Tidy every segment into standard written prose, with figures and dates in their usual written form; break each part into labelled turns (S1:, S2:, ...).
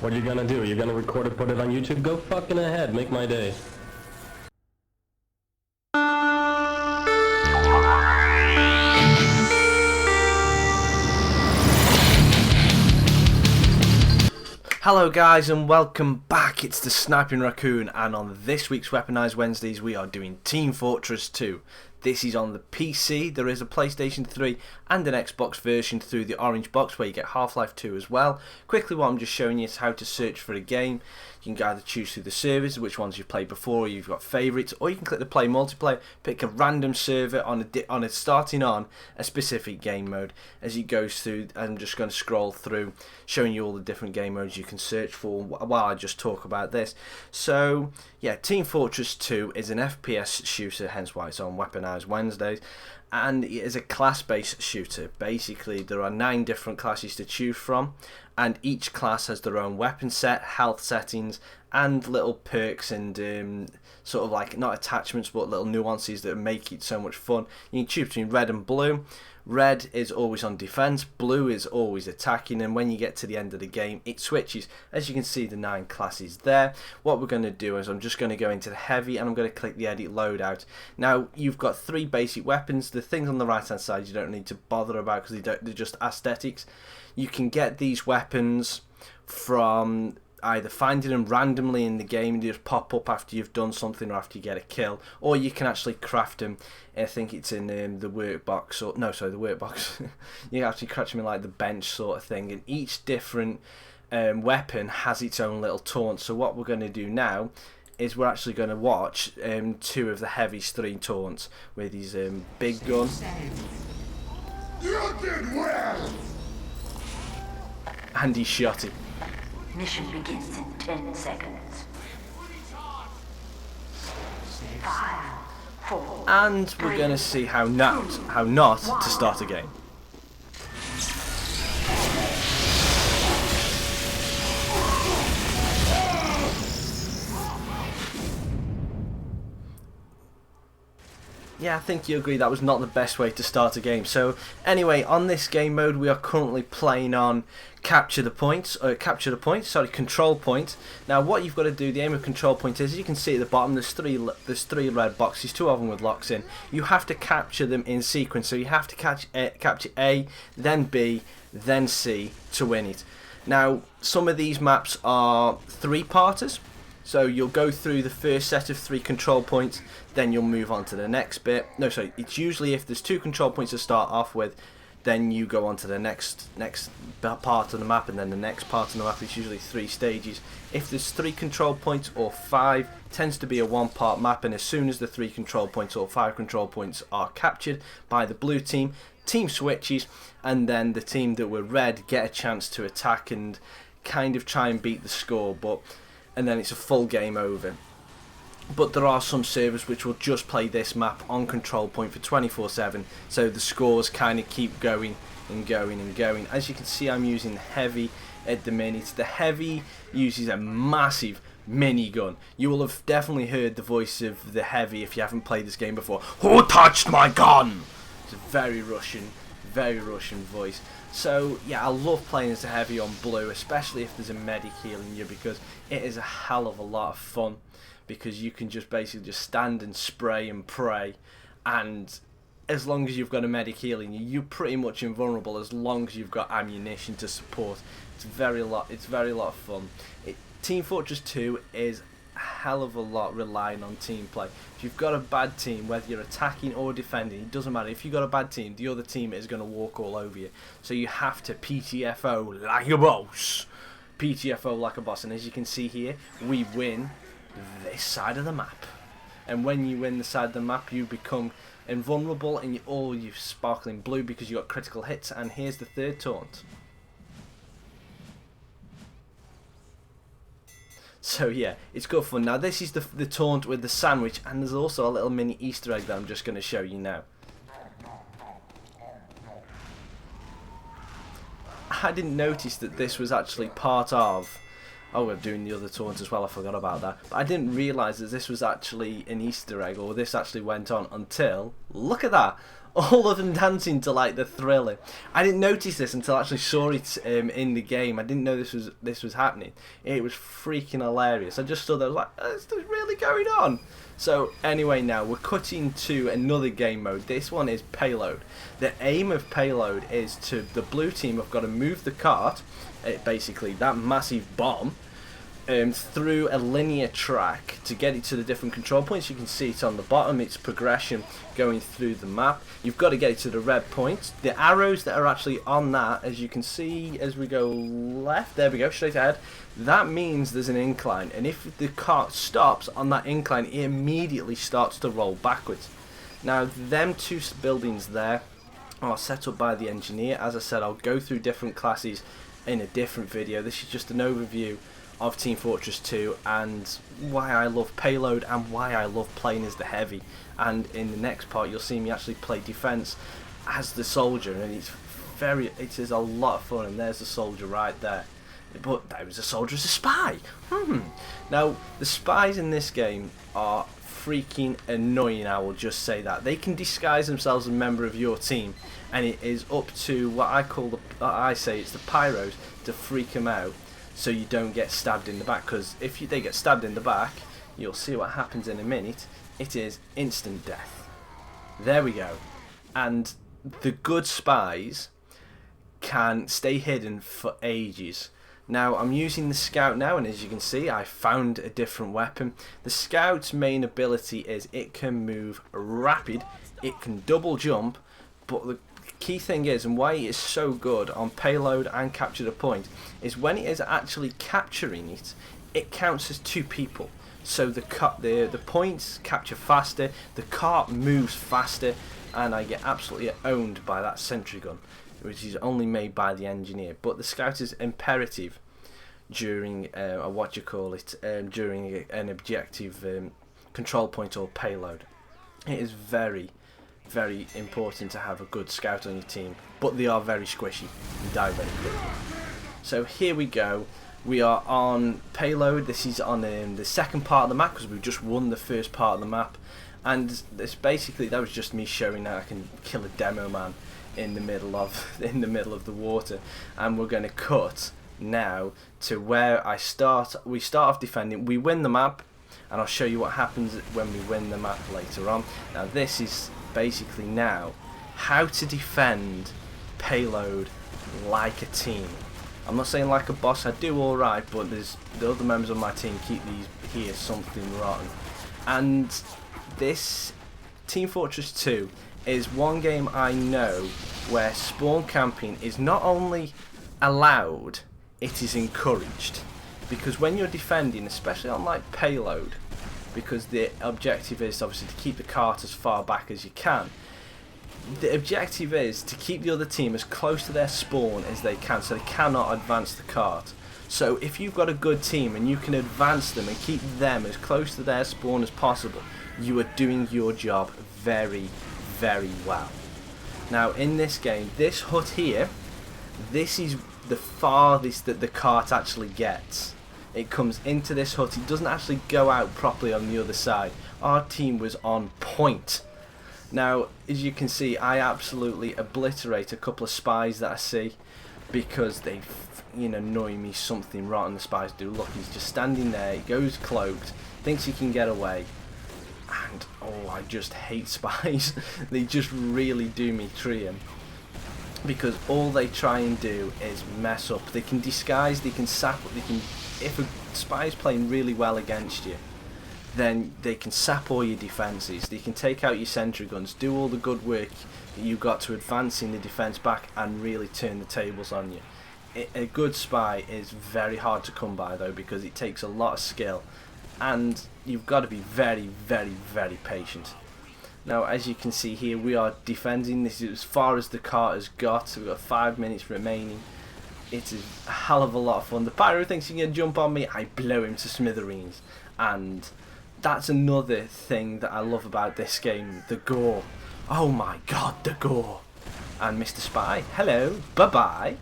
S1: What are you gonna do? You're gonna record it, put it on YouTube? Go fucking ahead, make my day.
S2: Hello guys and welcome back, it's the Sniping Raccoon, and on this week's Weaponized Wednesdays we are doing Team Fortress 2. This is on the PC, there is a PlayStation 3 and an Xbox version through the orange box where you get Half-Life 2 as well. Quickly, what I'm just showing you is how to search for a game. You can either choose through the servers, which ones you've played before, or you've got favourites, or you can click the play multiplayer, pick a random server starting on a specific game mode. As it goes through, I'm just going to scroll through, showing you all the different game modes you can search for while I just talk about this. So, yeah, Team Fortress 2 is an FPS shooter, hence why it's on Weaponized Wednesdays. And it is a class-based shooter. Basically, there are 9 different classes to choose from, and each class has their own weapon set, health settings, and little perks and sort of like, not attachments, but little nuances that make it so much fun. You can choose between red and blue. Red is always on defense, blue is always attacking, and when you get to the end of the game it switches. As you can see, the 9 classes there. What we're going to do is I'm just going to go into the heavy and I'm going to click the edit loadout. Now you've got 3 basic weapons. The things on the right hand side you don't need to bother about because they're just aesthetics. You can get these weapons from either finding them randomly in the game and they just pop up after you've done something or after you get a kill, or you can actually craft them. I think it's in the workbox, or no, sorry, the workbox. You actually craft them in like the bench sort of thing, and each different weapon has its own little taunt. So what we're going to do now is we're actually going to watch 2 of the heavy's 3 taunts with his big gun.
S3: You did well.
S2: And he's shotty.
S4: Mission begins in 10 seconds. 5, 4.
S2: And we're going to see how not to start a game. Yeah, I think you agree that was not the best way to start a game. So anyway, on this game mode we are currently playing on control point. Now what you've got to do, the aim of control point is, as you can see at the bottom, there's three red boxes, 2 of them with locks in. You have to capture them in sequence, so you have to capture A, then B, then C to win it. Now some of these maps are 3-parters. So you'll go through the first set of 3 control points, then you'll move on to the next bit. No, sorry, it's usually if there's 2 control points to start off with, then you go on to the next part of the map, and then the next part of the map is usually 3 stages. If there's 3 control points or 5, tends to be a 1-part map, and as soon as the 3 control points or 5 control points are captured by the blue team switches, and then the team that were red get a chance to attack and kind of try and beat the score, and then it's a full game over. But there are some servers which will just play this map on control point for 24/7, so the scores kind of keep going and going and going. As you can see, I'm using the heavy at the minute. The heavy uses a massive minigun. You will have definitely heard the voice of the heavy if you haven't played this game before. Who touched my gun? It's a very Russian voice. So yeah, I love playing as a heavy on blue, especially if there's a medic healing you, because it is a hell of a lot of fun, because you can just basically just stand and spray and pray, and as long as you've got a medic healing you, you're pretty much invulnerable as long as you've got ammunition to support. It's very lot of fun. Team Fortress 2 is a hell of a lot relying on team play. If you've got a bad team, whether you're attacking or defending, it doesn't matter. If you've got a bad team, the other team is going to walk all over you. So you have to PTFO like a boss. PTFO like a boss. And as you can see here, we win this side of the map. And when you win the side of the map, you become invulnerable and you're sparkling blue because you got critical hits. And here's the 3rd taunt. So yeah, it's good fun. Now this is the taunt with the sandwich, and there's also a little mini Easter egg that I'm just going to show you now. I didn't notice that this was actually part of... Oh, we're doing the other taunt as well, I forgot about that. But I didn't realise that this was actually an Easter egg, or this actually went on until... Look at that! All of them dancing to like the Thriller. I didn't notice this until I actually saw it in the game. I didn't know this was happening. It was freaking hilarious. I just saw that, I was like, is this really going on? So anyway, now we're cutting to another game mode. This one is Payload. The aim of Payload is to, the blue team have got to move the cart, basically that massive bomb, through a linear track to get it to the different control points. You can see it on the bottom, it's progression going through the map. You've got to get it to the red points. The arrows that are actually on that, as you can see as we go left, there we go, straight ahead, that means there's an incline, and if the cart stops on that incline, it immediately starts to roll backwards. Now them two buildings there are set up by the engineer. As I said, I'll go through different classes in a different video. This is just an overview of Team Fortress 2 and why I love Payload and why I love playing as the Heavy. And in the next part you'll see me actually play defense as the soldier, and it is a lot of fun. And there's the soldier right there, but that was a soldier as a spy. Now the spies in this game are freaking annoying, I will just say that. They can disguise themselves as a member of your team, and it is up to what I say it's the pyros to freak them out, so you don't get stabbed in the back, because if they get stabbed in the back, you'll see what happens in a minute. It is instant death. There we go. And the good spies can stay hidden for ages. Now I'm using the scout now, and as you can see I found a different weapon. The scout's main ability is it can move rapid, it can double jump, but the key thing is, and why it is so good on Payload and Capture the Point, is when it is actually capturing it, it counts as two people. So the points capture faster, the cart moves faster, and I get absolutely owned by that sentry gun, which is only made by the engineer. But the scout is imperative during during an objective control point or payload. It is very, very important to have a good scout on your team, but they are very squishy and die very quickly. So here we go. We are on Payload. This is on the second part of the map, because we've just won the first part of the map, and this basically, that was just me showing that I can kill a demo man in the middle of the water. And we're going to cut now to where we start off defending. We win the map, and I'll show you what happens when we win the map later on. Now this is basically now how to defend Payload like a team. I'm not saying like a boss, I do alright, but there's the other members of my team keep these here something rotten. And this Team Fortress 2 is one game I know where spawn camping is not only allowed, it is encouraged. Because when you're defending, especially on like Payload, because the objective is obviously to keep the cart as far back as you can, the objective is to keep the other team as close to their spawn as they can, so they cannot advance the cart. So if you've got a good team and you can advance them and keep them as close to their spawn as possible, you are doing your job very, very well. Now in this game, this hut here, this is the farthest that the cart actually gets. It comes into this hut, it doesn't actually go out properly on the other side. Our team was on point. Now, as you can see, I absolutely obliterate a couple of spies that I see, because they annoy me something rotten, the spies do. Look, he's just standing there, he goes cloaked, thinks he can get away, and oh, I just hate spies. They just really do me treat because all they try and do is mess up. They can disguise, they can sap, if a spy is playing really well against you, then they can sap all your defences, they can take out your sentry guns, do all the good work that you got to advancing the defence back and really turn the tables on you. A good spy is very hard to come by though, because it takes a lot of skill and you've got to be very, very, very patient. Now as you can see here, we are defending. This is as far as the cart has got, so we've got 5 minutes remaining. It is a hell of a lot of fun. The pyro thinks he can jump on me, I blow him to smithereens, and that's another thing that I love about this game, the gore. Oh my god, the gore. And Mr. Spy, hello, bye-bye.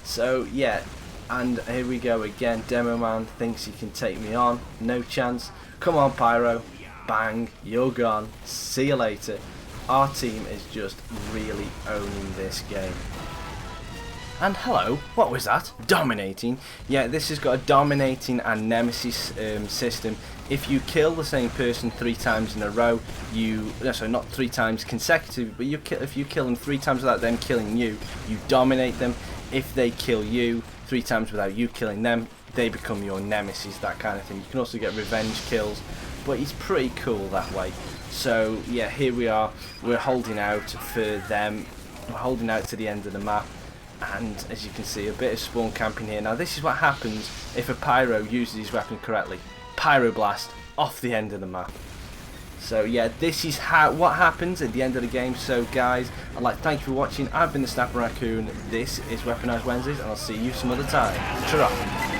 S2: So yeah, and here we go again. Demo man thinks he can take me on, no chance. Come on Pyro, bang, you're gone, see you later. Our team is just really owning this game. And hello, what was that? Dominating. Yeah, this has got a dominating and nemesis system. If you kill the same person 3 times in a row, sorry, not 3 times consecutive, but if you kill them 3 times without them killing you, you dominate them. If they kill you 3 times without you killing them, they become your nemesis, that kind of thing. You can also get revenge kills, but it's pretty cool that way. So yeah, here we are. We're holding out for them. We're holding out to the end of the map. And as you can see, a bit of spawn camping here. Now this is what happens if a pyro uses his weapon correctly. Pyroblast off the end of the map. So yeah, this is what happens at the end of the game. So guys, I'd like to thank you for watching. I've been the Snapper Raccoon. This is Weaponized Wednesdays, and I'll see you some other time. Ta-ra.